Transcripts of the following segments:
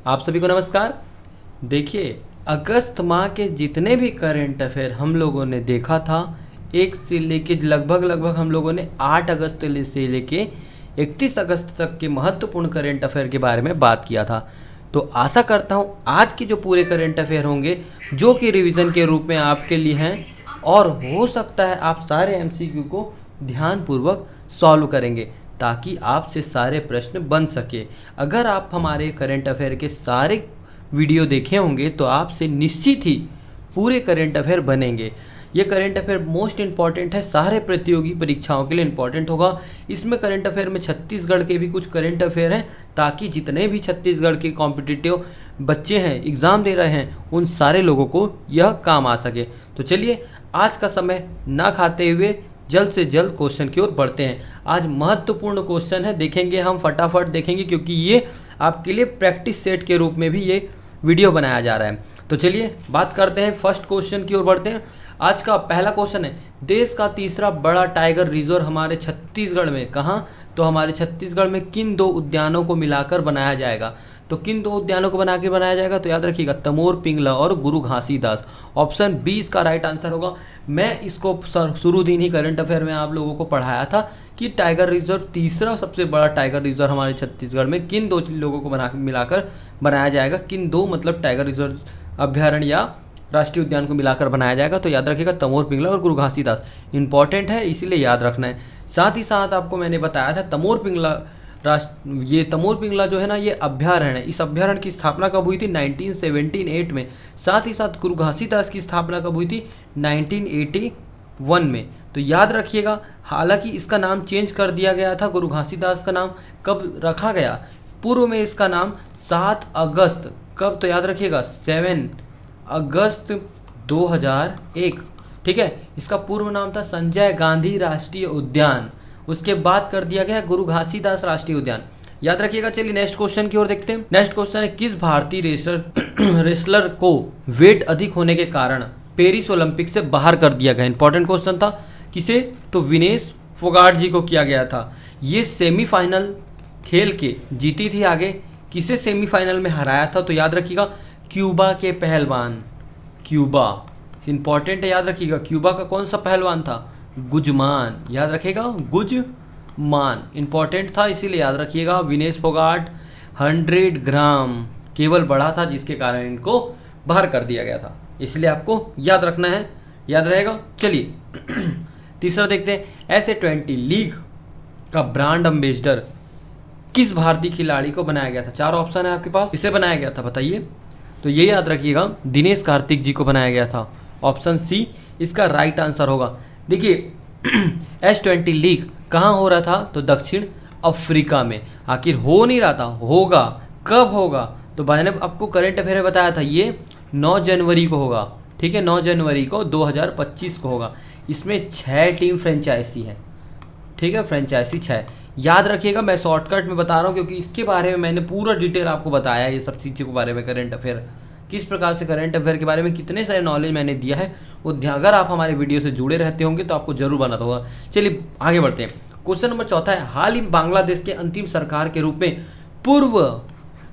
आप सभी को नमस्कार। देखिए, अगस्त माह के जितने भी करंट अफेयर हम लोगों ने देखा था, एक से लेके लगभग हम लोगों ने 8 अगस्त से लेके 31 अगस्त तक के महत्वपूर्ण करंट अफेयर के बारे में बात किया था। तो आशा करता हूँ आज के जो पूरे करंट अफेयर होंगे जो कि रिवीजन के रूप में आपके लिए हैं, और हो सकता है आप सारे एमसीक्यू को ध्यानपूर्वक सॉल्व करेंगे ताकि आपसे सारे प्रश्न बन सके। अगर आप हमारे करंट अफेयर के सारे वीडियो देखे होंगे तो आपसे निश्चित ही पूरे करंट अफेयर बनेंगे। ये करंट अफेयर मोस्ट इम्पॉर्टेंट है, सारे प्रतियोगी परीक्षाओं के लिए इम्पॉर्टेंट होगा। इसमें करंट अफेयर में छत्तीसगढ़ के भी कुछ करंट अफेयर हैं ताकि जितने भी छत्तीसगढ़ के कॉम्पिटिटिव बच्चे हैं, एग्ज़ाम दे रहे हैं, उन सारे लोगों को यह काम आ सके। तो चलिए आज का समय ना खाते हुए जल्द से जल्द क्वेश्चन की ओर बढ़ते हैं। आज महत्वपूर्ण क्वेश्चन है, देखेंगे हम, फटाफट देखेंगे क्योंकि ये आपके लिए प्रैक्टिस सेट के रूप में भी ये वीडियो बनाया जा रहा है। तो चलिए बात करते हैं, फर्स्ट क्वेश्चन की ओर बढ़ते हैं। आज का पहला क्वेश्चन है, देश का तीसरा बड़ा टाइगर रिजर्व हमारे छत्तीसगढ़ में कहाँ? तो हमारे छत्तीसगढ़ में किन दो उद्यानों को मिलाकर बनाया जाएगा? तो किन दो उद्यानों को बना के बनाया जाएगा? तो याद रखिएगा, तमोर पिंगला और गुरु घासीदास। ऑप्शन बी इसका राइट आंसर होगा। मैं इसको शुरू दिन ही करंट अफेयर में आप लोगों को पढ़ाया था कि टाइगर रिजर्व, तीसरा सबसे बड़ा टाइगर रिजर्व हमारे छत्तीसगढ़ में किन दो लोगों को मिलाकर बनाया जाएगा। किन दो मतलब टाइगर रिजर्व अभ्यारण्य या राष्ट्रीय उद्यान को मिलाकर बनाया जाएगा। तो याद रखिएगा, तमोर पिंगला और गुरु घासीदास। इंपॉर्टेंट है, इसीलिए याद रखना है। साथ ही साथ आपको मैंने बताया था तमोर पिंगला ये तमोर पिंगला जो है ना, ये अभ्यारण्य है। इस अभ्यारण्य की स्थापना कब हुई थी? 1978 में। साथ ही साथ गुरु घासीदास की स्थापना कब हुई थी? 1981 में। तो याद रखिएगा, हालांकि इसका नाम चेंज कर दिया गया था। गुरु घासीदास का नाम कब रखा गया? पूर्व में इसका नाम 7 अगस्त, कब? तो याद रखिएगा 7 अगस्त 2001। ठीक है, इसका पूर्व नाम था संजय गांधी राष्ट्रीय उद्यान। उसके बाद कर दिया गया गुरु घासीदास राष्ट्रीय उद्यान। याद रखिएगा। चलिए नेक्स्ट क्वेश्चन की ओर देखते हैं। नेक्स्ट क्वेश्चन है, किस भारतीय रेसलर को वेट अधिक होने के कारण पेरिस ओलंपिक से बाहर कर दिया गया? इंपॉर्टेंट क्वेश्चन था। किसे? तो विनेश फोगाट जी को किया गया था। ये सेमीफाइनल खेल के जीती थी। आगे किसे सेमीफाइनल में हराया था? तो याद रखिएगा, क्यूबा के पहलवान। क्यूबा इंपॉर्टेंट है, याद रखिएगा। क्यूबा का कौन सा पहलवान था? गुजमान। याद रखिएगा, गुजमान इंपॉर्टेंट था, इसीलिए याद रखिएगा। विनेश फोगाट 100 ग्राम केवल बढ़ा था, जिसके कारण इनको बाहर कर दिया गया था, इसलिए आपको याद रखना है। याद रहेगा। चलिए तीसरा देखते हैं, S20 लीग का ब्रांड एम्बेसडर किस भारतीय खिलाड़ी को बनाया गया था? 4 ऑप्शन है आपके पास, इसे बनाया गया था, बताइए। तो ये याद रखिएगा, दिनेश कार्तिक जी को बनाया गया था। ऑप्शन सी इसका राइट आंसर होगा। देखिए S20 लीग कहाँ हो रहा था? तो दक्षिण अफ्रीका में। आखिर हो नहीं रहा था, होगा कब होगा? तो मैंने आपको करंट अफेयर में बताया था, ये 9 जनवरी को होगा। ठीक है, 9 जनवरी को 2025 को होगा। इसमें 6 टीम फ्रेंचाइजी है। ठीक है, फ्रेंचाइजी 6। याद रखिएगा, मैं शॉर्टकट में बता रहा हूँ क्योंकि इसके बारे में मैंने पूरा डिटेल आपको बताया, ये सब चीज़ों के बारे में, करंट अफेयर किस प्रकार से, करंट अफेयर के बारे में कितने सारे नॉलेज मैंने दिया है, वो अगर आप हमारे वीडियो से जुड़े रहते होंगे तो आपको जरूर बनाता होगा। चलिए आगे बढ़ते हैं। क्वेश्चन नंबर 4 है, हाल ही बांग्लादेश के अंतिम सरकार के रूप में पूर्व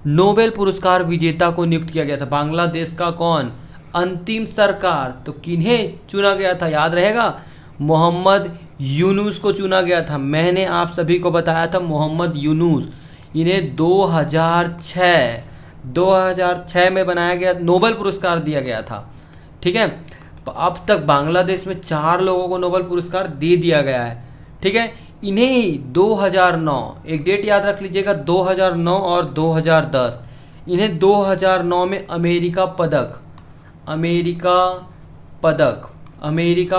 नोबेल पुरस्कार विजेता को नियुक्त किया गया था। बांग्लादेश का कौन अंतिम सरकार? तो किन्हें चुना गया था? याद रहेगा, मोहम्मद यूनुस को चुना गया था। मैंने आप सभी को बताया था मोहम्मद यूनुस, इन्हें 2006 में बनाया गया, नोबेल पुरस्कार दिया गया था। ठीक है, अब तक बांग्लादेश में 4 लोगों को नोबेल पुरस्कार दे दिया गया है। ठीक है, इन्हें ही 2009, एक डेट याद रख लीजिएगा, 2009 और 2010, इन्हें 2009 में अमेरिका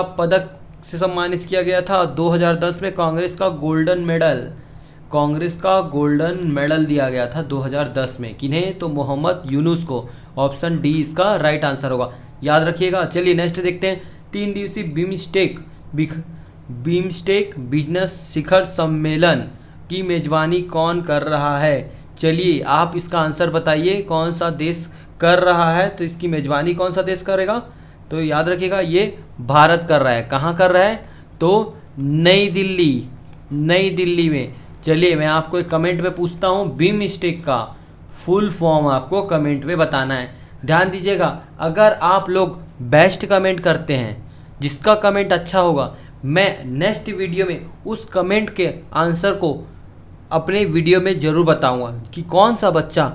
पदक से सम्मानित किया गया था। 2010 में कांग्रेस का गोल्डन मेडल दिया गया था 2010 में। किन्हें? तो मोहम्मद यूनुस को। ऑप्शन डी इसका राइट आंसर होगा। याद रखिएगा। चलिए नेक्स्ट देखते हैं, 3 दिवसीय बिम्स्टेक बिजनेस शिखर सम्मेलन की मेजबानी कौन कर रहा है? चलिए आप इसका आंसर बताइए, कौन सा देश कर रहा है? तो इसकी मेजबानी कौन सा देश करेगा? तो याद रखिएगा, ये भारत कर रहा है। कहाँ कर रहा है? तो नई दिल्ली में। चलिए मैं आपको एक कमेंट में पूछता हूँ, बिम्स्टेक का फुल फॉर्म आपको कमेंट में बताना है। ध्यान दीजिएगा, अगर आप लोग बेस्ट कमेंट करते हैं, जिसका कमेंट अच्छा होगा, मैं नेक्स्ट वीडियो में उस कमेंट के आंसर को अपने वीडियो में ज़रूर बताऊंगा कि कौन सा बच्चा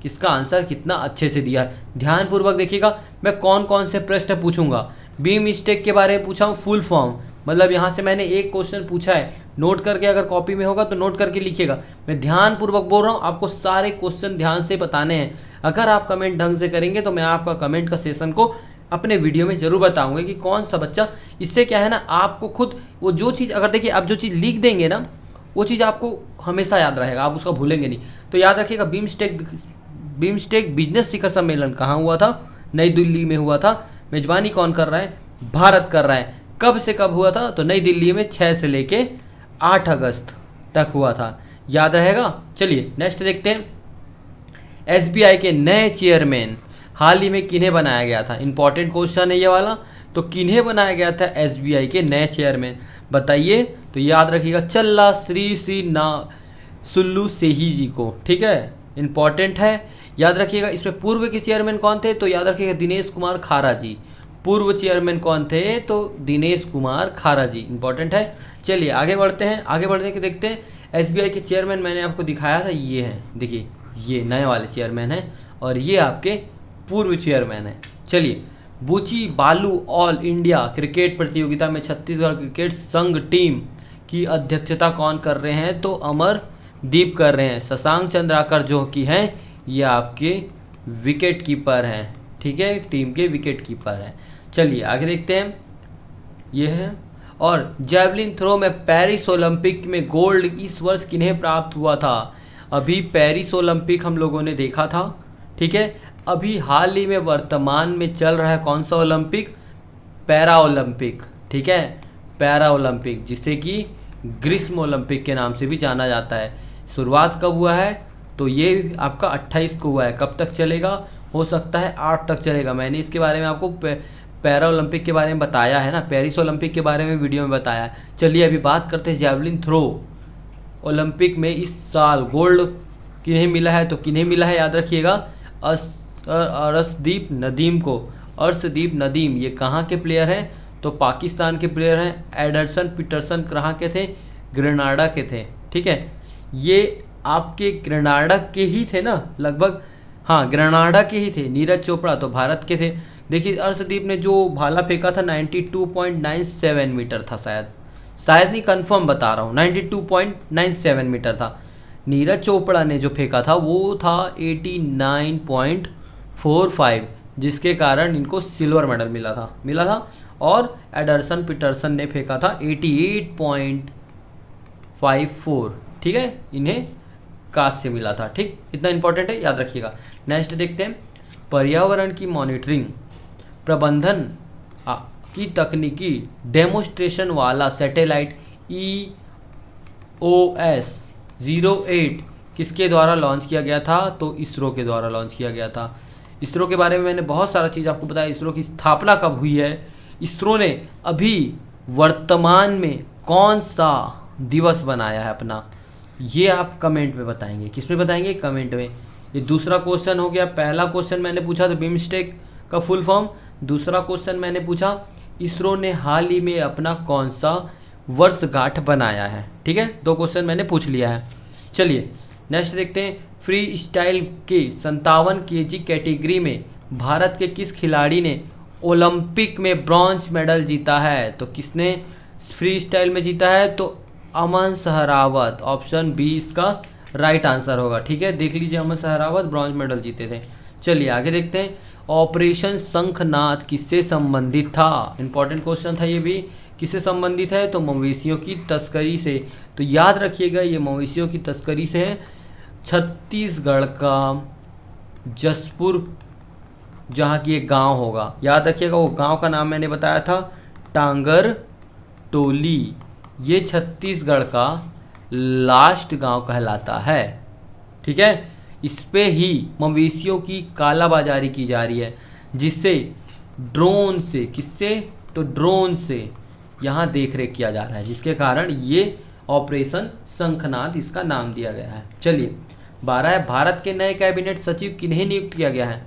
किसका आंसर कितना अच्छे से दिया है। ध्यानपूर्वक देखिएगा, मैं कौन कौन से प्रश्न पूछूंगा। बीम स्टेक के बारे में पूछा हूँ फुल फॉर्म, मतलब यहाँ से मैंने एक क्वेश्चन पूछा है, नोट करके, अगर कॉपी में होगा तो नोट करके लिखिएगा। मैं ध्यानपूर्वक बोल रहा हूँ, आपको सारे क्वेश्चन ध्यान से बताने हैं। अगर आप कमेंट ढंग से करेंगे तो मैं आपका कमेंट का सेशन को अपने वीडियो में ज़रूर बताऊंगा कि कौन सा बच्चा। इससे क्या है ना, आपको खुद वो जो चीज़, अगर देखिए आप जो चीज़ लिख देंगे ना, वो चीज़ आपको हमेशा याद रहेगा, आप उसका भूलेंगे नहीं। तो याद रखिएगा, बीमस्टेक बिजनेस शिखर सम्मेलन कहाँ हुआ था? नई दिल्ली में हुआ था। मेजबानी कौन कर रहा है? भारत कर रहा है। कब से कब हुआ था? तो नई दिल्ली में 6 से लेके 8 अगस्त तक हुआ था। याद रहेगा। चलिए नेक्स्ट देखते हैं। एसबीआई के नए चेयरमैन हाल ही में किन्हें बनाया गया था? इंपॉर्टेंट क्वेश्चन है ये वाला। तो किन्हें बनाया गया था एसबीआई के नए चेयरमैन, बताइए। तो याद रखिएगा, चल्ला श्री ना सुल्लू सेही जी को। ठीक है, इंपॉर्टेंट है, याद रखिएगा। इसमें पूर्व के चेयरमैन कौन थे? तो याद रखिएगा, दिनेश कुमार खारा जी। पूर्व चेयरमैन कौन थे? तो दिनेश कुमार खारा जी। इंपॉर्टेंट है। चलिए आगे बढ़ते हैं। आगे बढ़ने के देखते हैं एसबीआई के चेयरमैन मैंने आपको दिखाया था, ये हैं, देखिए ये नए वाले चेयरमैन हैं और ये आपके पूर्व चेयरमैन हैं। चलिए, बूची बालू ऑल इंडिया क्रिकेट प्रतियोगिता में छत्तीसगढ़ क्रिकेट संघ टीम की अध्यक्षता कौन कर रहे हैं? तो अमरदीप कर रहे हैं। शशांक चंद्राकर जो कि हैं, ये आपके विकेट कीपर हैं। ठीक है, टीम के विकेट कीपर हैं। चलिए आगे देखते हैं। ये है। और जैवलिन थ्रो में पेरिस ओलंपिक में गोल्ड इस वर्ष किन्हें प्राप्त हुआ था? अभी पेरिस ओलंपिक हम लोगों ने देखा था। ठीक है, अभी हाल ही में वर्तमान में चल रहा है कौन सा ओलंपिक? Para Olympic. ठीक है, पैरा ओलंपिक, जिसे कि ग्रीष्म ओलंपिक के नाम से भी जाना जाता है। शुरुआत कब हुआ है? तो ये आपका 28 को हुआ है। कब तक चलेगा? हो सकता है 8 तक चलेगा। मैंने इसके बारे में आपको पैरा ओलंपिक के बारे में बताया है ना, पेरिस ओलंपिक के बारे में वीडियो में बताया है। चलिए अभी बात करते हैं जैवलिन थ्रो ओलंपिक में इस साल गोल्ड किन्हें मिला है? तो किन्हें मिला है याद रखिएगा, अर्शदीप नदीम को। अर्शदीप नदीम ये कहाँ के प्लेयर हैं? तो पाकिस्तान के प्लेयर हैं। एडरसन पीटरसन कहाँ के थे? ग्रेनाडा के थे। ठीक है, ये आपके ग्रेनाडा के ही थे ना लगभग, हाँ ग्रेनाडा के ही थे। नीरज चोपड़ा तो भारत के थे। देखिए अर्शदीप ने जो भाला फेंका था 92.97 मीटर था, शायद नहीं, कंफर्म बता रहा हूँ, 92.97 मीटर था। नीरज चोपड़ा ने जो फेंका था वो था 89.45, जिसके कारण इनको सिल्वर मेडल मिला था। और एडरसन पीटरसन ने फेंका था 88.54। ठीक है, इन्हें कांस्य मिला था। ठीक, इतना इंपॉर्टेंट है, याद रखिएगा। नेक्स्ट देखते हैं। पर्यावरण की मॉनिटरिंग प्रबंधन की तकनीकी डेमोस्ट्रेशन वाला सैटेलाइट EOS 08 किसके द्वारा लॉन्च किया गया था? तो इसरो के द्वारा लॉन्च किया गया था। इसरो के बारे में मैंने बहुत सारा चीज़ आपको बताया। इसरो की स्थापना कब हुई है? इसरो ने अभी वर्तमान में कौन सा दिवस बनाया है अपना, ये आप कमेंट में बताएंगे। किस में बताएंगे? कमेंट में। ये दूसरा क्वेश्चन हो गया। पहला क्वेश्चन मैंने पूछा था बीमस्टेक का फुल फॉर्म। दूसरा क्वेश्चन मैंने पूछा इसरो ने हाल ही में अपना कौन सा वर्षगांठ बनाया है। ठीक है, 2 क्वेश्चन मैंने पूछ लिया है। चलिए नेक्स्ट देखते हैं। फ्री स्टाइल के 57 kg कैटेगरी में भारत के किस खिलाड़ी ने ओलंपिक में ब्रॉन्ज मेडल जीता है? तो किसने फ्री स्टाइल में जीता है? तो अमन सहरावत। ऑप्शन बी इसका राइट आंसर होगा। ठीक है, देख लीजिए, अमन सहरावत ब्रॉन्ज मेडल जीते थे। चलिए आगे देखते हैं। ऑपरेशन शंखनाद किससे संबंधित था? इंपॉर्टेंट क्वेश्चन था ये भी। किससे संबंधित है? तो मवेशियों की तस्करी से। तो याद रखिएगा, ये मवेशियों की तस्करी से है। छत्तीसगढ़ का जसपुर जहाँ की एक गांव होगा, याद रखिएगा, वो गांव का नाम मैंने बताया था टांगर टोली। ये छत्तीसगढ़ का लास्ट गांव कहलाता है। ठीक है, इस पे ही मवेशियों की कालाबाजारी की जा रही है, जिससे ड्रोन से, किससे? तो ड्रोन से यहाँ देख रेख किया जा रहा है, जिसके कारण ये ऑपरेशन शंखनाद इसका नाम दिया गया है। चलिए 12 है। भारत के नए कैबिनेट सचिव किन्हें नियुक्त किया गया है?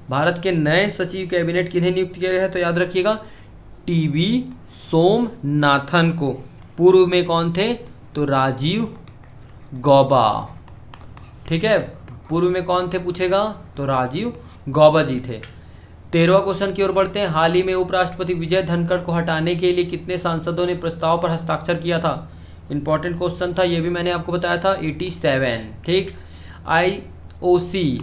भारत के नए सचिव कैबिनेट किन्हें नियुक्त किया गया है? तो याद रखिएगा टीवी सोमनाथन को। पूर्व में कौन थे? तो राजीव गौबा। ठीक है, पूर्व में कौन थे पूछेगा? तो राजीव गौबा जी थे। 13वां क्वेश्चन की ओर बढ़ते हैं। हाल ही में उपराष्ट्रपति विजय धनखड़ को हटाने के लिए कितने सांसदों ने प्रस्ताव पर हस्ताक्षर किया था? इंपॉर्टेंट क्वेश्चन था, ये भी मैंने आपको बताया था। 87। ठीक। आईओसी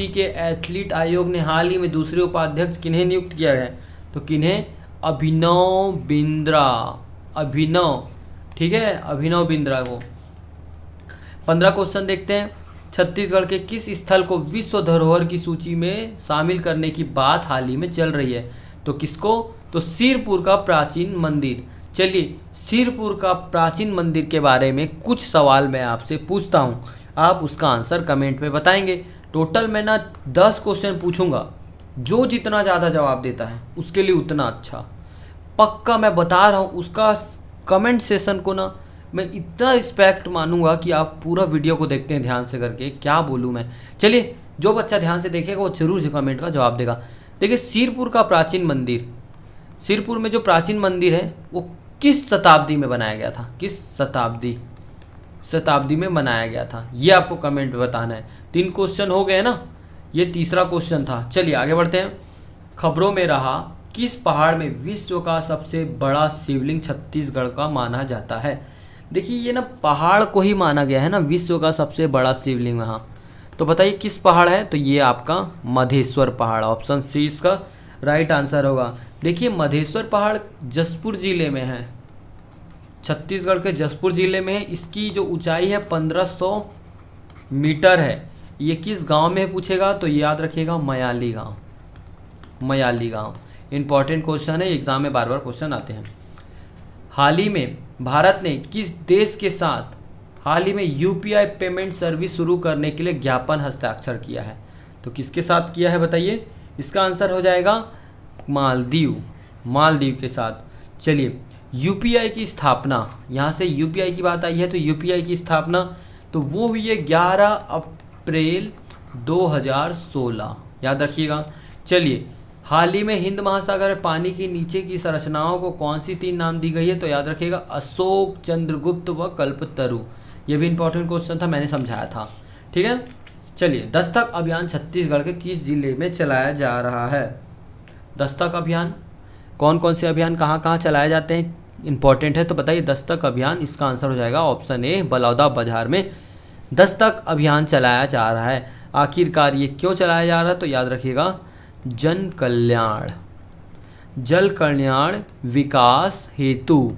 के एथलीट आयोग ने हाल ही में दूसरे उपाध्यक्ष किन्हें नियुक्त किया है? तो किन्हें? अभिनव बिंद्रा। अभिनव, ठीक है, अभिनव बिंद्रा को। 15 क्वेश्चन देखते हैं। छत्तीसगढ़ के किस स्थल को विश्व धरोहर की सूची में शामिल करने की बात हाल ही में चल रही है? तो किसको? तो सिरपुर का प्राचीन मंदिर। चलिए, सिरपुर का प्राचीन मंदिर के बारे में कुछ सवाल मैं आपसे पूछता हूँ, आप उसका आंसर कमेंट में बताएंगे। टोटल मैं ना 10 क्वेश्चन पूछूंगा, जो जितना ज़्यादा जवाब देता है उसके लिए उतना अच्छा। पक्का मैं बता रहा हूँ, उसका कमेंट सेशन को ना मैं इतना रिस्पेक्ट मानूंगा कि आप पूरा वीडियो को देखते हैं ध्यान से करके। क्या बोलूँ मैं। चलिए, जो बच्चा ध्यान से देखेगा वो जरूर से कमेंट का जवाब देगा। देखिए, सिरपुर का प्राचीन मंदिर, सिरपुर में जो प्राचीन मंदिर है वो किस शताब्दी में बनाया गया था? किस शताब्दी में बनाया गया था, ये आपको कमेंट में बताना है। 3 क्वेश्चन हो गए ना, ये तीसरा क्वेश्चन था। चलिए आगे बढ़ते हैं। खबरों में रहा, किस पहाड़ में विश्व का सबसे बड़ा शिवलिंग छत्तीसगढ़ का माना जाता है? देखिए, ये ना पहाड़ को ही माना गया है ना विश्व का सबसे बड़ा शिवलिंग वहाँ। तो बताइए किस पहाड़ है? तो ये आपका मधेश्वर पहाड़। ऑप्शन सी इसका राइट आंसर होगा। देखिए, मधेश्वर पहाड़ जसपुर जिले में है, छत्तीसगढ़ के जसपुर जिले में है। इसकी जो ऊंचाई है 1500 मीटर है। ये किस गांव में है पूछेगा? तो याद रखिएगा मयाली गांव। मयाली गांव इंपॉर्टेंट क्वेश्चन है, एग्जाम में बार बार क्वेश्चन आते हैं। हाल ही में भारत ने किस देश के साथ हाल ही में यूपीआई पेमेंट सर्विस शुरू करने के लिए ज्ञापन हस्ताक्षर किया है? तो किसके साथ किया है बताइए? इसका आंसर हो जाएगा मालदीव। मालदीव के साथ। चलिए, यूपीआई की स्थापना, यहाँ से यूपीआई की बात आई है तो यूपीआई की स्थापना तो वो हुई है 11 अप्रैल 2016, याद रखिएगा। चलिए, हाल ही में हिंद महासागर में पानी के नीचे की संरचनाओं को कौन सी 3 नाम दी गई है? तो याद रखिएगा अशोक, चंद्रगुप्त व कल्पतरु। ये भी इंपॉर्टेंट क्वेश्चन था, मैंने समझाया था। ठीक है। चलिए, दस्तक अभियान छत्तीसगढ़ के किस जिले में चलाया जा रहा है? दस्तक अभियान कौन कौन से अभियान कहाँ कहाँ चलाए जाते हैं, इंपॉर्टेंट है। तो बताइए दस्तक अभियान, इसका आंसर हो जाएगा ऑप्शन ए बलौदाबाजार में दस्तक अभियान चलाया जा रहा है। आखिरकार ये क्यों चलाया जा रहा है? तो याद रखिएगा जन कल्याण, जल कल्याण विकास हेतु।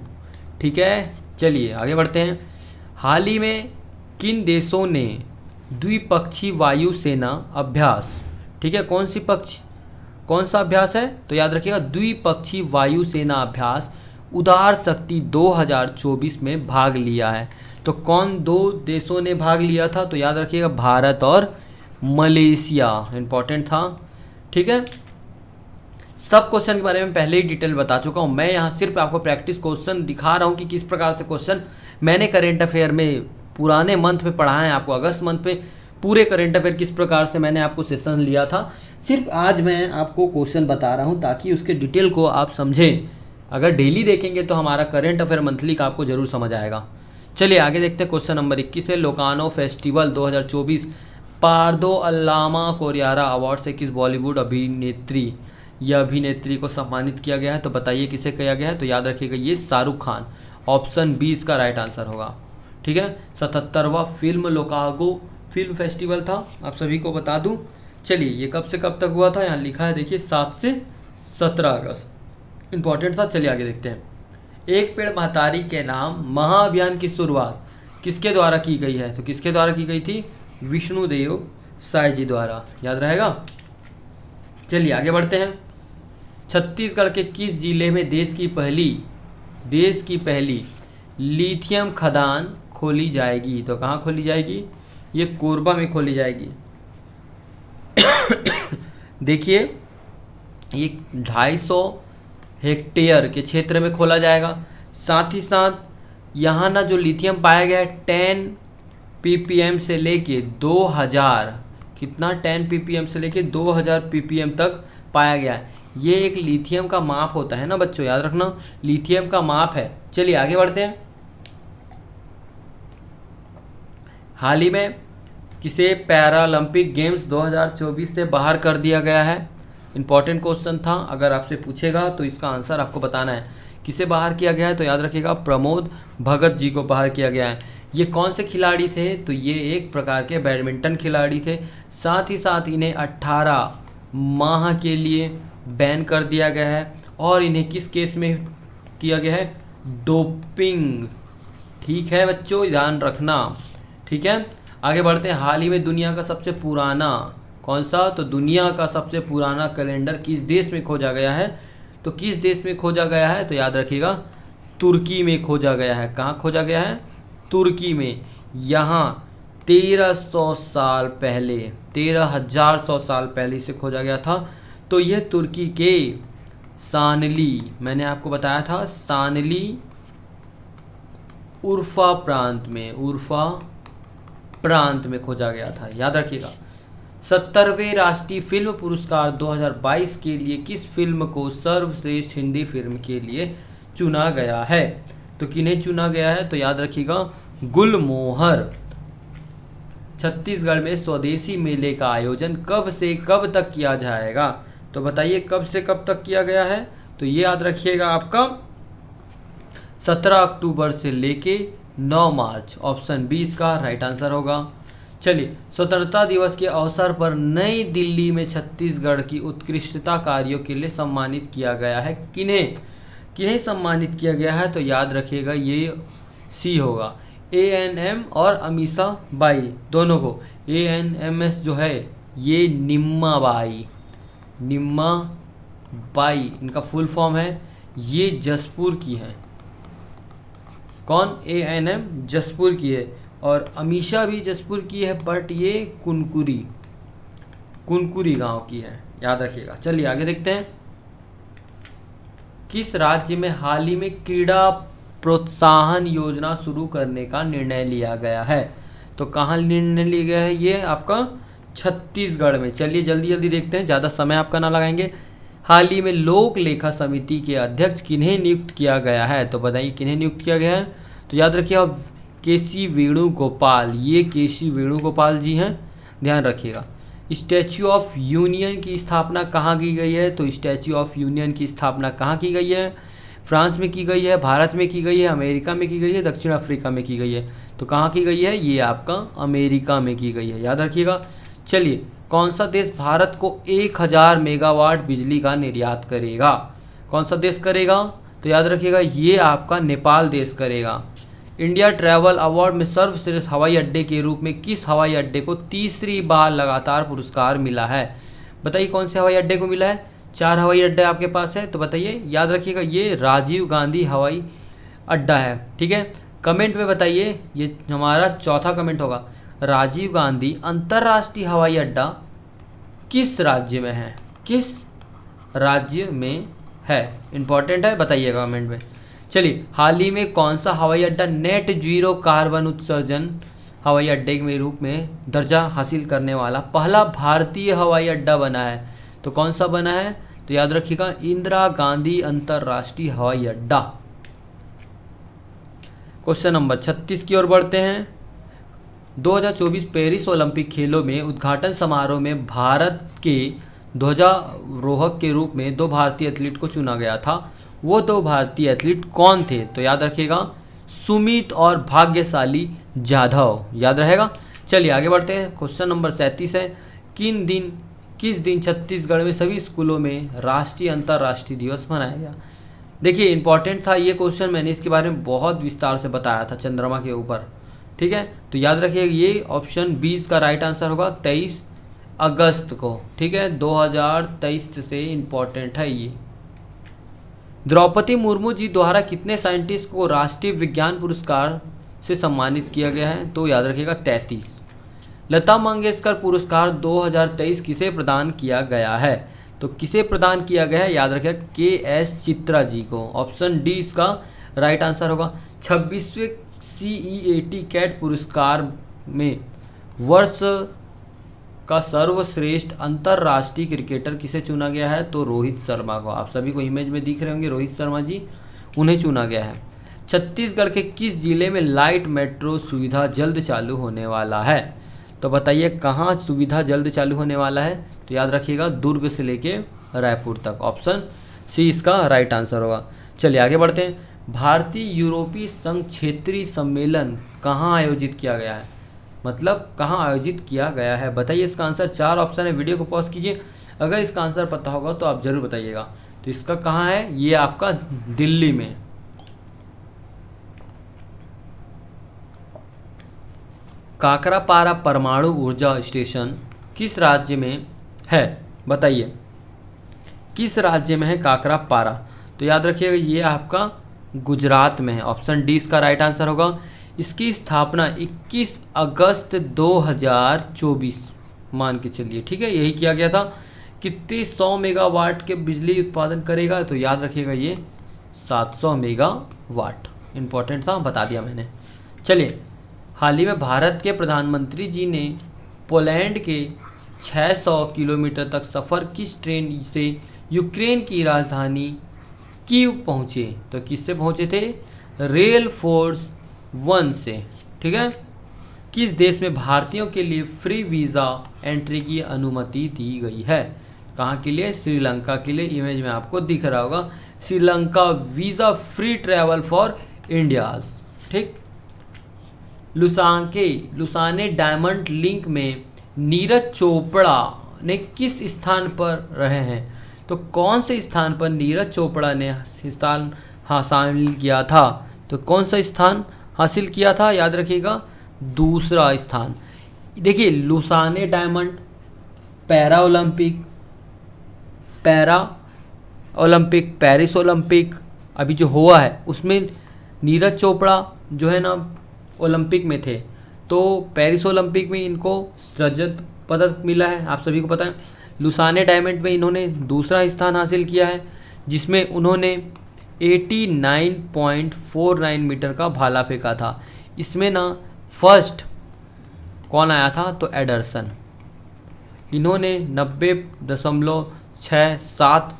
ठीक है। चलिए आगे बढ़ते हैं। हाल ही में किन देशों ने द्विपक्षीय वायुसेना अभ्यास, ठीक है, कौन सा अभ्यास है? तो याद रखिएगा द्विपक्षीय वायुसेना अभ्यास उदार शक्ति 2024 में भाग लिया है। तो कौन 2 देशों ने भाग लिया था? तो याद रखिएगा भारत और मलेशिया। इंपॉर्टेंट था। ठीक है। सब क्वेश्चन के बारे में पहले ही डिटेल बता चुका हूँ। मैं यहाँ सिर्फ आपको प्रैक्टिस क्वेश्चन दिखा रहा हूँ कि किस प्रकार से क्वेश्चन मैंने करेंट अफेयर में पुराने मंथ में पढ़ाए हैं आपको। अगस्त मंथ में पूरे करेंट अफेयर किस प्रकार से मैंने आपको सेशन लिया था, सिर्फ आज मैं आपको क्वेश्चन बता रहा हूँ ताकि उसके डिटेल को आप समझें। अगर डेली देखेंगे तो हमारा करेंट अफेयर मंथली का आपको जरूर समझ आएगा। चलिए आगे देखते हैं। क्वेश्चन नंबर 21 है, लोकानो फेस्टिवल 2024 पार्दो अल्लामा कोरियारा अवार्ड से किस बॉलीवुड अभिनेत्री या अभिनेत्री को सम्मानित किया गया है? तो बताइए किसे किया गया है? तो याद रखिएगा ये शाहरुख खान। ऑप्शन बी इसका राइट आंसर होगा। ठीक है। 77वां फिल्म लोकागो फिल्म फेस्टिवल था, आप सभी को बता दूं। चलिए, ये कब से कब तक हुआ था? यहाँ लिखा है देखिए 7 से 17 अगस्त। इंपॉर्टेंट था। चलिए आगे देखते हैं। एक पेड़ महतारी के नाम महाअभियान की शुरुआत किसके द्वारा की गई है? तो किसके द्वारा की गई थी? विष्णुदेव साय जी द्वारा, याद रहेगा। चलिए आगे बढ़ते हैं। छत्तीसगढ़ के किस जिले में देश की पहली लिथियम खदान खोली जाएगी? तो कहाँ खोली जाएगी? ये कोरबा में खोली जाएगी। देखिए, ये 250 हेक्टेयर के क्षेत्र में खोला जाएगा। साथ ही साथ यहाँ ना जो लिथियम पाया गया है ppm से लेके 2000, कितना 10 ppm से लेके 2000 ppm तक पाया गया है। ये एक लिथियम का माप होता है ना बच्चों, याद रखना, लिथियम का माप है। चलिए आगे बढ़ते हैं। हाल ही में किसे पैरालंपिक गेम्स 2024 से बाहर कर दिया गया है? इंपॉर्टेंट क्वेश्चन था, अगर आपसे पूछेगा तो इसका आंसर आपको बताना है। किसे बाहर किया गया है? तो याद रखिएगा प्रमोद भगत जी को बाहर किया गया है। ये कौन से खिलाड़ी थे? तो ये एक प्रकार के बैडमिंटन खिलाड़ी थे। साथ ही साथ इन्हें 18 माह के लिए बैन कर दिया गया है। और इन्हें किस केस में किया गया है? डोपिंग। ठीक है बच्चों, ध्यान रखना। ठीक है, आगे बढ़ते हैं। हाल ही में दुनिया का सबसे पुराना कौन सा? तो दुनिया का सबसे पुराना कैलेंडर किस देश में खोजा गया है? तो किस देश में खोजा गया है? तो याद रखिएगा तुर्की में खोजा गया है। कहाँ खोजा गया है? तुर्की में। यहाँ 1300 साल पहले, 13,100 साल पहले इसे खोजा गया था। तो यह तुर्की के सानली, मैंने आपको बताया था सानली उर्फा प्रांत में, उर्फा प्रांत में खोजा गया था, याद रखिएगा। 70वें राष्ट्रीय फिल्म पुरस्कार 2022 के लिए किस फिल्म को सर्वश्रेष्ठ हिंदी फिल्म के लिए चुना गया है? तो किन्हें चुना गया है? तो याद रखिएगा गुलमोहर। छत्तीसगढ़ में स्वदेशी मेले का आयोजन कब से कब तक किया जाएगा? तो बताइए कब से कब तक किया गया है? तो ये याद रखिएगा आपका 17 अक्टूबर से लेके 9 मार्च। ऑप्शन 20 का राइट आंसर होगा। चलिए, स्वतंत्रता दिवस के अवसर पर नई दिल्ली में छत्तीसगढ़ की उत्कृष्टता कार्यों के लिए सम्मानित किया गया है। किन्हें किन्हें सम्मानित किया गया है? तो याद रखिएगा ये सी होगा, ANM और अमीषा बाई, दोनों को। ANMS जो है ये निम्मा बाई, निम्मा बाई इनका फुल फॉर्म है। ये जसपुर की है। कौन? ANM जसपुर की है। और अमीषा भी जसपुर की है, बट ये कुनकुरी गांव की है, याद रखिएगा। चलिए आगे देखते हैं। किस राज्य में हाल ही में क्रीड़ा प्रोत्साहन योजना शुरू करने का निर्णय लिया गया है? तो कहाँ निर्णय लिया गया है? ये आपका छत्तीसगढ़ में। चलिए जल्दी जल्दी देखते हैं, ज़्यादा समय आपका ना लगाएंगे। हाल ही में लोक लेखा समिति के अध्यक्ष किन्हें नियुक्त किया गया है? तो बताइए किन्हें नियुक्त किया गया है? तो याद रखिए अब केसी वेणुगोपाल, ये केसी वेणुगोपाल जी हैं, ध्यान रखिएगा। स्टैच्यू ऑफ यूनियन की स्थापना कहाँ की गई है? तो स्टैच्यू ऑफ यूनियन की स्थापना कहाँ की गई है? फ्रांस में की गई है, भारत में की गई है, अमेरिका में की गई है, दक्षिण अफ्रीका में की गई है। तो कहाँ की गई है? ये आपका अमेरिका में की गई है, याद रखिएगा। चलिए, कौन सा देश भारत को 1000 मेगावाट बिजली का निर्यात करेगा? कौन सा देश करेगा? तो याद रखिएगा ये आपका नेपाल देश करेगा। इंडिया ट्रैवल अवार्ड में सर्वश्रेष्ठ हवाई अड्डे के रूप में किस हवाई अड्डे को तीसरी बार लगातार पुरस्कार मिला है? बताइए कौन से हवाई अड्डे को मिला है? 4 हवाई अड्डे आपके पास है, तो बताइए। याद रखिएगा ये राजीव गांधी हवाई अड्डा है। ठीक है, कमेंट में बताइए, ये हमारा चौथा कमेंट होगा। राजीव गांधी अंतर्राष्ट्रीय हवाई अड्डा किस राज्य में है? किस राज्य में है? इंपॉर्टेंट है, बताइएगा कमेंट में। चलिए, हाल ही में कौन सा हवाई अड्डा नेट जीरो कार्बन उत्सर्जन हवाई अड्डे के रूप में दर्जा हासिल करने वाला पहला भारतीय हवाई अड्डा बना है? तो कौन सा बना है? तो याद रखिएगा इंदिरा गांधी अंतर्राष्ट्रीय हवाई अड्डा। क्वेश्चन नंबर 36 की ओर बढ़ते हैं। 2024 पेरिस ओलंपिक खेलों में उद्घाटन समारोह में भारत के ध्वजारोहक के रूप में 2 भारतीय एथलीट को चुना गया था। वो 2 भारतीय एथलीट कौन थे? तो याद रखिएगा सुमित और भाग्यशाली जाधव, याद रहेगा। चलिए आगे बढ़ते हैं। क्वेश्चन नंबर 37 है, किस दिन छत्तीसगढ़ में सभी स्कूलों में राष्ट्रीय अंतर्राष्ट्रीय दिवस मनाया गया? देखिए इंपॉर्टेंट था ये क्वेश्चन, मैंने इसके बारे में बहुत विस्तार से बताया था चंद्रमा के ऊपर। ठीक है, तो याद रखिए ये ऑप्शन 20 का राइट आंसर होगा 23 अगस्त को। ठीक है, 2023 से इम्पॉर्टेंट है ये। द्रौपदी मुर्मू जी द्वारा कितने साइंटिस्ट को राष्ट्रीय विज्ञान पुरस्कार से सम्मानित किया गया है? तो याद रखिएगा 33। लता मंगेशकर पुरस्कार 2023 किसे प्रदान किया गया है? तो किसे प्रदान किया गया है? याद रखिएगा KS चित्रा जी को। ऑप्शन डी इसका राइट आंसर होगा। 26वें CEAT कैट पुरस्कार में वर्ष का सर्वश्रेष्ठ अंतर्राष्ट्रीय क्रिकेटर किसे चुना गया है? तो रोहित शर्मा को। आप सभी को इमेज में दिख रहे होंगे रोहित शर्मा जी, उन्हें चुना गया है। छत्तीसगढ़ के किस जिले में लाइट मेट्रो सुविधा जल्द चालू होने वाला है? तो बताइए कहाँ सुविधा जल्द चालू होने वाला है? तो याद रखिएगा दुर्ग से लेके रायपुर तक। ऑप्शन सी इसका राइट आंसर होगा। चलिए आगे बढ़ते हैं। भारतीय यूरोपीय संघ क्षेत्रीय सम्मेलन कहाँ आयोजित किया गया है? मतलब कहाँ आयोजित किया गया है, बताइए इसका आंसर। 4 ऑप्शन है, वीडियो को पॉज कीजिए, अगर इसका आंसर पता होगा तो आप जरूर बताइएगा। तो इसका कहाँ है? ये आपका दिल्ली में। काकरापारा परमाणु ऊर्जा स्टेशन किस राज्य में है? बताइए किस राज्य में है काकरापारा? तो याद रखिएगा ये आपका गुजरात में है। ऑप्शन डी इसका राइट आंसर होगा। इसकी स्थापना 21 अगस्त 2024 मान के चलिए, ठीक है, यही किया गया था। कितनी 100 मेगावाट के बिजली उत्पादन करेगा? तो याद रखिएगा ये 700 मेगावाट। इंपॉर्टेंट था, बता दिया मैंने। चलिए, हाल ही में भारत के प्रधानमंत्री जी ने पोलैंड के 600 किलोमीटर तक सफ़र किस ट्रेन से यूक्रेन की राजधानी कीव पहुँचे? तो किससे पहुँचे थे? रेल फोर्स 1 से, ठीक है। किस देश में भारतीयों के लिए फ्री वीज़ा एंट्री की अनुमति दी गई है? कहाँ के लिए? श्रीलंका के लिए। इमेज में आपको दिख रहा होगा Sri Lanka visa free travel for India's, ठीक। लुसाने डायमंड लिंक में नीरज चोपड़ा ने किस स्थान पर रहे हैं? तो कौन से स्थान पर नीरज चोपड़ा ने स्थान हासिल किया था? तो कौन सा स्थान हासिल किया था? याद रखिएगा दूसरा स्थान। देखिए, Lausanne diamond, para Olympic, Paris Olympic अभी जो हुआ है उसमें नीरज चोपड़ा जो है ना ओलंपिक में थे, तो पेरिस ओलंपिक में इनको रजत पदक मिला है, आप सभी को पता है। लुसाने डायमंड में इन्होंने दूसरा स्थान हासिल किया है, जिसमें उन्होंने 89.49 मीटर का भाला फेंका था। इसमें ना फर्स्ट कौन आया था? तो एडरसन। इन्होंने 90.67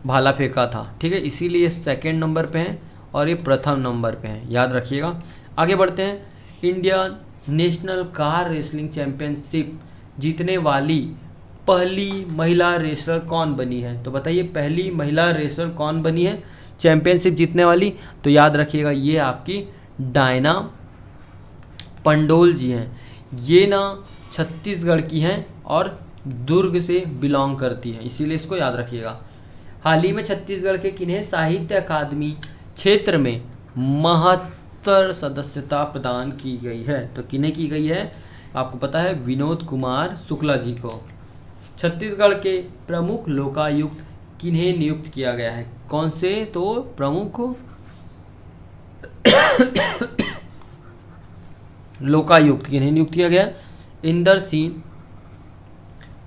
भाला फेंका था, ठीक है, इसीलिए सेकंड नंबर पे हैं और ये प्रथम नंबर पे हैं, याद रखिएगा। आगे बढ़ते हैं। Indian national car wrestling championship जीतने वाली पहली महिला रेसलर कौन बनी है? तो बताइए पहली महिला रेसलर कौन बनी है चैंपियनशिप जीतने वाली? तो याद रखिएगा ये आपकी डायना पंडोल जी हैं। ये ना छत्तीसगढ़ की हैं और दुर्ग से बिलोंग करती हैं, इसीलिए इसको याद रखिएगा। हाल ही में छत्तीसगढ़ के किन्हें साहित्य अकादमी क्षेत्र में महत्तर सदस्यता प्रदान की गई है? तो किन्हें की गई है? आपको पता है विनोद कुमार शुक्ला जी को। छत्तीसगढ़ के प्रमुख लोकायुक्त किन्हें नियुक्त किया गया है? कौन से? तो प्रमुख लोकायुक्त किन्हें नियुक्त किया गया? इंदर सिंह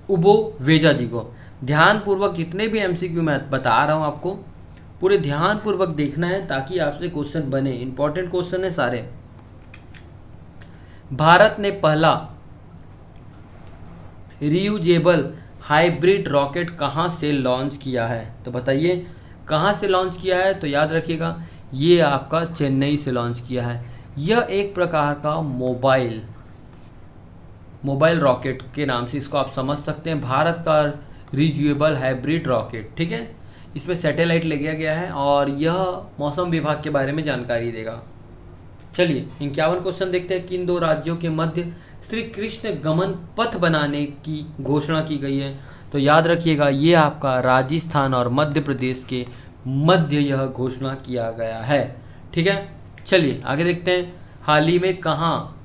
उबो वेजा जी को। ध्यानपूर्वक जितने भी एमसीक्यू मैं बता रहा हूँ आपको पूरे ध्यानपूर्वक देखना है ताकि आपसे क्वेश्चन बने, इंपॉर्टेंट क्वेश्चन है सारे। भारत ने पहला रियूजेबल हाइब्रिड रॉकेट कहाँ से लॉन्च किया है? तो बताइए कहाँ से लॉन्च किया है? तो याद रखिएगा ये आपका चेन्नई से लॉन्च किया है। यह एक प्रकार का मोबाइल रॉकेट के नाम से इसको आप समझ सकते हैं, भारत का रियूजेबल हाइब्रिड रॉकेट, ठीक है। इसमें सैटेलाइट लगाया गया है और यह मौसम विभाग के बारे में जानकारी देगा। चलिए 51 क्वेश्चन देखते हैं। किन 2 राज्यों के मध्य श्री कृष्ण गमन पथ बनाने की घोषणा की गई है? तो याद रखिएगा ये आपका राजस्थान और मध्य प्रदेश के मध्य यह घोषणा किया गया है, ठीक है। चलिए आगे देखते हैं। हाल ही में कहाँ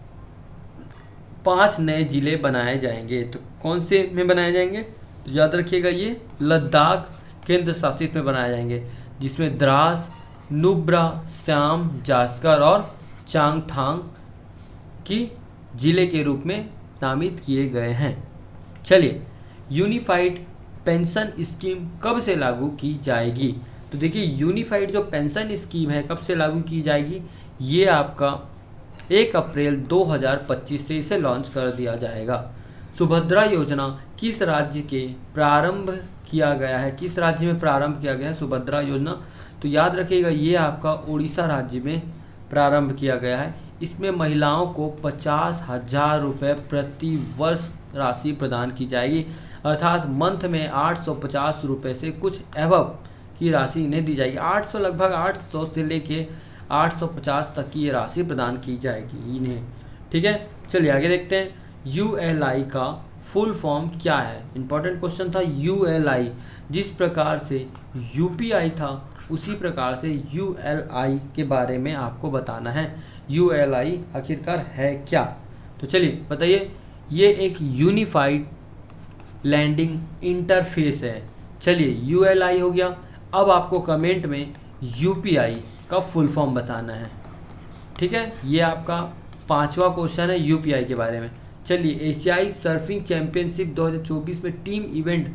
5 नए जिले बनाए जाएंगे? तो कौन से में बनाए जाएंगे? तो याद रखिएगा ये लद्दाख केंद्र शासित में बनाए जाएंगे, जिसमें द्रास, नुब्रा, श्याम, जास्कर और चांगथांग की जिले के रूप में नामित किए गए हैं। चलिए, यूनिफाइड पेंशन स्कीम कब से लागू की जाएगी? तो देखिए यूनिफाइड जो पेंशन स्कीम है कब से लागू की जाएगी? ये आपका 1 अप्रैल 2025 से इसे लॉन्च कर दिया जाएगा। सुभद्रा योजना किस राज्य के प्रारंभ किया गया है, किस राज्य में प्रारंभ किया गया है सुभद्रा योजना? तो याद रखिएगा ये आपका उड़ीसा राज्य में प्रारंभ किया गया है। इसमें महिलाओं को 50,000 रुपये प्रति वर्ष राशि प्रदान की जाएगी, अर्थात मंथ में 850 रुपये से कुछ एवब की राशि इन्हें दी जाएगी। 800 लगभग 800 से लेके 850 तक की ये राशि प्रदान की जाएगी इन्हें। ठीक है, चलिए आगे देखते हैं। ULI का फुल फॉर्म क्या है? इंपॉर्टेंट क्वेश्चन था। ULI जिस प्रकार से UPI था उसी प्रकार से ULI के बारे में आपको बताना है। ULI आखिरकार है क्या? तो चलिए बताइए। ये एक यूनिफाइड लैंडिंग इंटरफेस है। चलिए ULI हो गया। अब आपको कमेंट में UPI का फुल फॉर्म बताना है। ठीक है, ये आपका 5वां क्वेश्चन है UPI के बारे में। चलिए, एशियाई सर्फिंग चैंपियनशिप 2024 में टीम इवेंट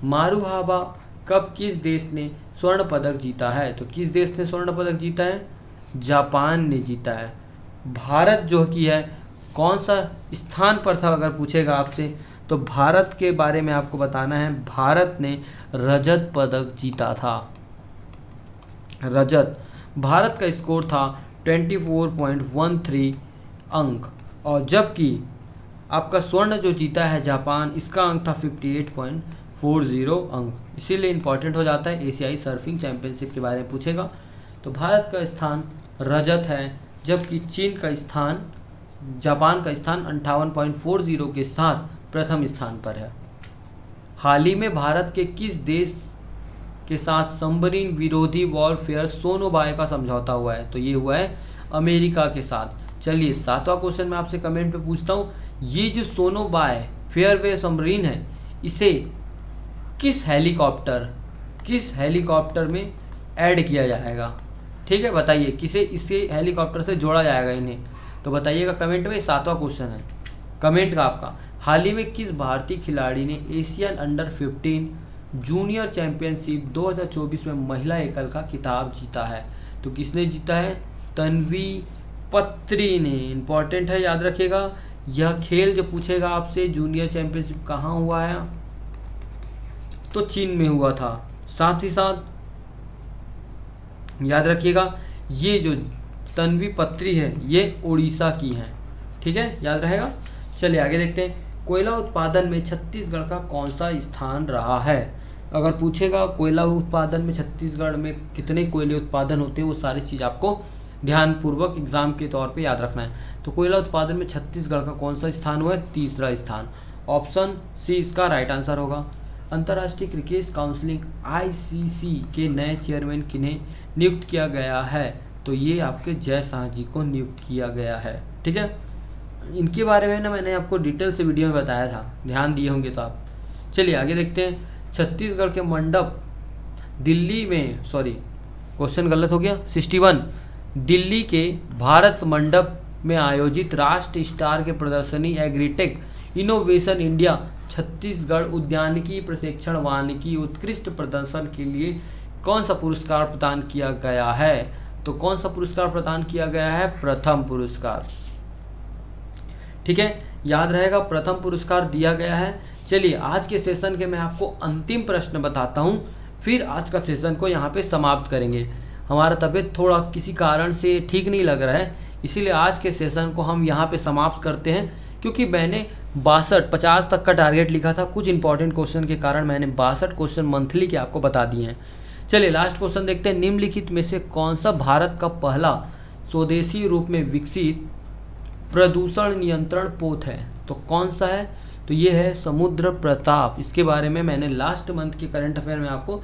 मारुहाबा कप किस देश ने स्वर्ण पदक जीता है? तो किस देश ने स्वर्ण पदक जीता है? जापान ने जीता है। भारत जो कि है कौन सा स्थान पर था अगर पूछेगा आपसे, तो भारत के बारे में आपको बताना है। भारत ने रजत पदक जीता था। रजत। भारत का स्कोर था 24.13 अंक, और जबकि आपका स्वर्ण जो जीता है जापान, इसका अंक था 58.40 अंक। इसीलिए इंपॉर्टेंट हो जाता है। एशियाई सर्फिंग चैंपियनशिप के बारे में पूछेगा तो भारत का स्थान रजत है, जबकि चीन का स्थान, जापान का स्थान 58.40 के साथ प्रथम स्थान पर है। हाल ही में भारत के किस देश के साथ सबमरीन विरोधी वॉरफेयर सोनोबाय का समझौता हुआ है? तो ये हुआ है अमेरिका के साथ। चलिए 7वां क्वेश्चन मैं आपसे कमेंट पे पूछता हूँ। ये जो सोनोबाय फेयरवे सबमरीन है, इसे किस हेलीकॉप्टर में ऐड किया जाएगा? ठीक है, बताइए किसे इसे हेलीकॉप्टर से जोड़ा जाएगा इन्हें? तो बताइएगा कमेंट में। 7वां क्वेश्चन है कमेंट का आपका। हाल ही में किस भारतीय खिलाड़ी ने एशियन अंडर 15 जूनियर चैंपियनशिप 2024 में महिला एकल का खिताब जीता है? तो किसने जीता है? तन्वी पत्री ने। इंपॉर्टेंट है, याद रखिएगा। यह खेल जो पूछेगा आपसे जूनियर चैंपियनशिप कहाँ हुआ है, तो चीन में हुआ था। साथ ही साथ याद रखिएगा ये जो तन्वी पत्री है ये उड़ीसा की है। ठीक है, याद रहेगा। चलिए आगे देखते हैं। कोयला उत्पादन में छत्तीसगढ़ का कौन सा स्थान रहा है? अगर पूछेगा कोयला उत्पादन में छत्तीसगढ़ में कितने कोयले उत्पादन होते हैं, वो सारी चीज़ आपको ध्यानपूर्वक एग्जाम के तौर पे याद रखना है। तो कोयला उत्पादन में छत्तीसगढ़ का कौन सा स्थान हुआ है? 3रा स्थान। ऑप्शन सी इसका राइट आंसर होगा। अंतर्राष्ट्रीय क्रिकेट काउंसिल ICC के नए चेयरमैन किन्हें नियुक्त किया गया है? तो ये आपके जय शाह जी को नियुक्त किया गया है। ठीक है, इनके बारे में ना मैंने आपको डिटेल से वीडियो में बताया था, ध्यान दिए होंगे तो आप। चलिए आगे देखते हैं। छत्तीसगढ़ के मंडप दिल्ली में, सॉरी क्वेश्चन गलत हो गया, 61 दिल्ली के भारत मंडप में आयोजित राष्ट्रीय स्टार के प्रदर्शनी एग्रीटेक इनोवेशन इंडिया छत्तीसगढ़ उद्यानिकी प्रशिक्षण वानिकी उत्कृष्ट प्रदर्शन के लिए कौन सा पुरस्कार प्रदान किया गया है? तो कौन सा पुरस्कार प्रदान किया गया है? प्रथम पुरस्कार। ठीक है, याद रहेगा, प्रथम पुरस्कार दिया गया है। चलिए आज के सेशन के मैं आपको अंतिम प्रश्न बताता हूँ, फिर आज का सेशन को यहाँ पे समाप्त करेंगे। हमारा तबीयत थोड़ा किसी कारण से ठीक नहीं लग रहा है, इसीलिए आज के सेशन को हम यहाँ पे समाप्त करते हैं, क्योंकि मैंने 50 तक का टारगेट लिखा था। कुछ इंपॉर्टेंट क्वेश्चन के कारण मैंने 62 क्वेश्चन मंथली के आपको बता दिए हैं। चलिए लास्ट क्वेश्चन देखते हैं। निम्नलिखित में से कौन सा भारत का पहला स्वदेशी रूप में विकसित प्रदूषण नियंत्रण पोत है? तो कौन सा है? तो ये है समुद्र प्रताप। इसके बारे में मैंने लास्ट मंथ के करंट अफेयर में आपको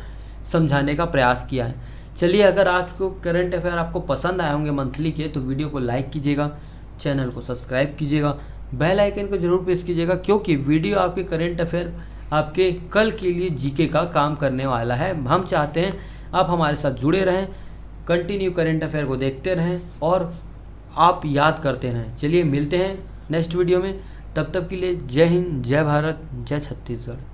समझाने का प्रयास किया है। चलिए अगर आज को करंट अफेयर आपको पसंद आए होंगे मंथली के, तो वीडियो को लाइक कीजिएगा, चैनल को सब्सक्राइब कीजिएगा, बेल आइकन को जरूर प्रेस कीजिएगा, क्योंकि वीडियो आपके करंट अफेयर आपके कल के लिए जीके का काम करने वाला है। हम चाहते हैं आप हमारे साथ जुड़े रहें, कंटिन्यू करंट अफेयर को देखते रहें और आप याद करते रहें। चलिए मिलते हैं नेक्स्ट वीडियो में, तब तक के लिए जय हिंद, जय भारत, जय छत्तीसगढ़।